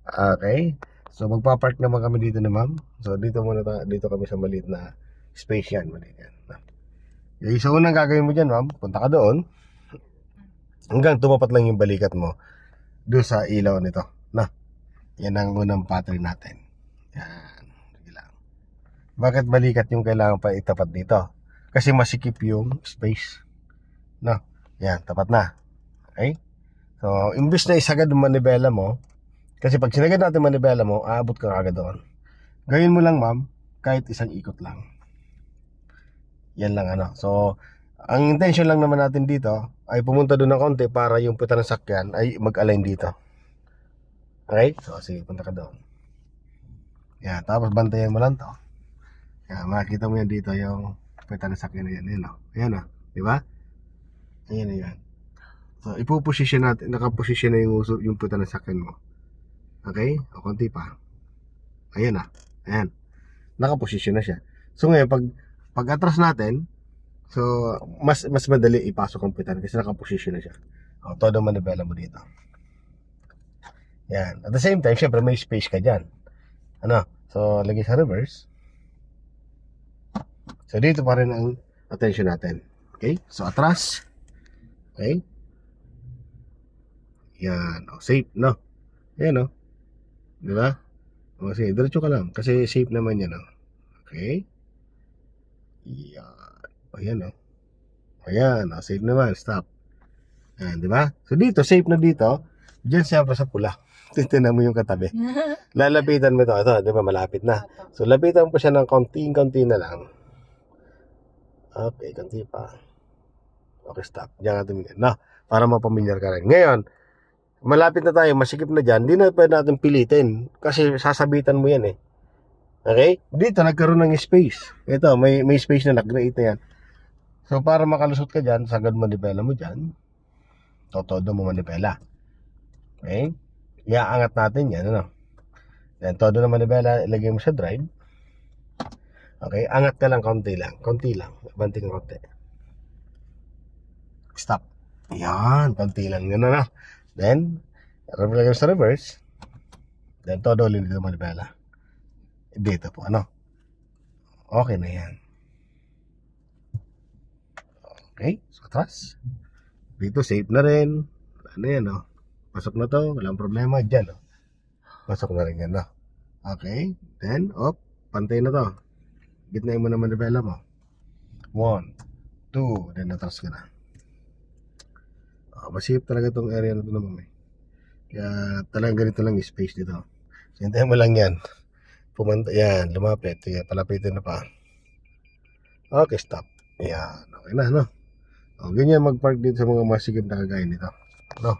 Okay. So magpa-park naman kami dito ni ma'am. So dito dito kami sa maliit na space yan. Maliit yan. Okay, so unang gagawin mo dyan ma'am, punta ka doon. Hanggang tumapat lang yung balikat mo doon sa ilaw nito. Na, yan ang unang pattern natin. Yan. Sige lang. Bakit balikat yung kailangan pa itapat dito? Kasi masikip yung space. No? Yan, tapat na. Okay? So, imbis na isagad yung manibela mo, kasi pag sinagad natin manibela mo, aabot ka agad doon. Gawin mo lang ma'am, kahit isang ikot lang. Yan lang ano. So, ang intention lang naman natin dito ay pumunta doon ng konti para yung puta ng sakyan ay mag-align dito. Okay? So, sige, punta ka doon. Yan, tapos bantayan mo lang to. Yan, makikita mo yan dito yung puta ng sakyan na yan. Yan o. Ayan o. Diba? Ayan na yan. So, ipoposition natin, nakaposition na yung puta ng sakyan mo. Okay? O, konti pa. Ayan na. Ayan. Nakaposition na siya. So, ngayon, pag atras natin, so, mas madali ipasok ang putan kasi nakaposition na siya. O, todo manibela mo dito. Yan. At the same time, syempre, may space ka dyan. Ano? So, lagay sa reverse. So, dito pa rin ang attention natin. Okay? So, atras. Okay? Yan. O, safe, no? Yan, o. Diba? O, sige, diretso ka lang. Kasi safe naman yan, o. Okay? Yan. O, yan, o. Ayan, safe naman, stop. Ayan, di ba? So dito, safe na dito. Diyan siya pa sa pula. Titignan mo yung katabi. Lalapitan mo ito. Ito, di ba, malapit na. So lapitan mo siya ng konti na lang. Okay, konti pa. Okay, stop. Diyan ka tumingin. No, para mapamilyar ka rin. Ngayon, malapit na tayo, masikip na dyan. Di na pwede natin pilitin. Kasi sasabitan mo yan eh. Okay? Dito, nagkaroon ng space. Ito, may space na nag-create na yan. So, para makalusot ka dyan, sagad manibela mo dyan. Todo mo manibela. Okay? Iaangat natin yan, ano? Then, todo na manibela, ilagay mo sa drive. Okay? Angat ka lang, konti lang. Konti lang. Banting konti. Stop. Yan, konti lang. Yan na. Then, ilagay mo sa reverse. Then, todo ulit dito manibela. Dito po, ano? Okay na yan. Okay, so atras. Dito safe na rin. Ano yan, oh. Pasok na to, walang problema dyan, oh. Pasok na rin yan, oh. Okay, then, pantay na to. Gitnain mo naman manibela mo. 1, 2, then atras ka na. Masip talaga tong area na to naman, eh. Kaya talagang ganito lang yung space dito. So, hintayin mo lang yan. Pumunta, yan, lumapit. Kaya palapitin na pa. Okay, stop. Yan, okay na, no? Ganyan mag-park dito sa mga masikip na kagaya nito. No?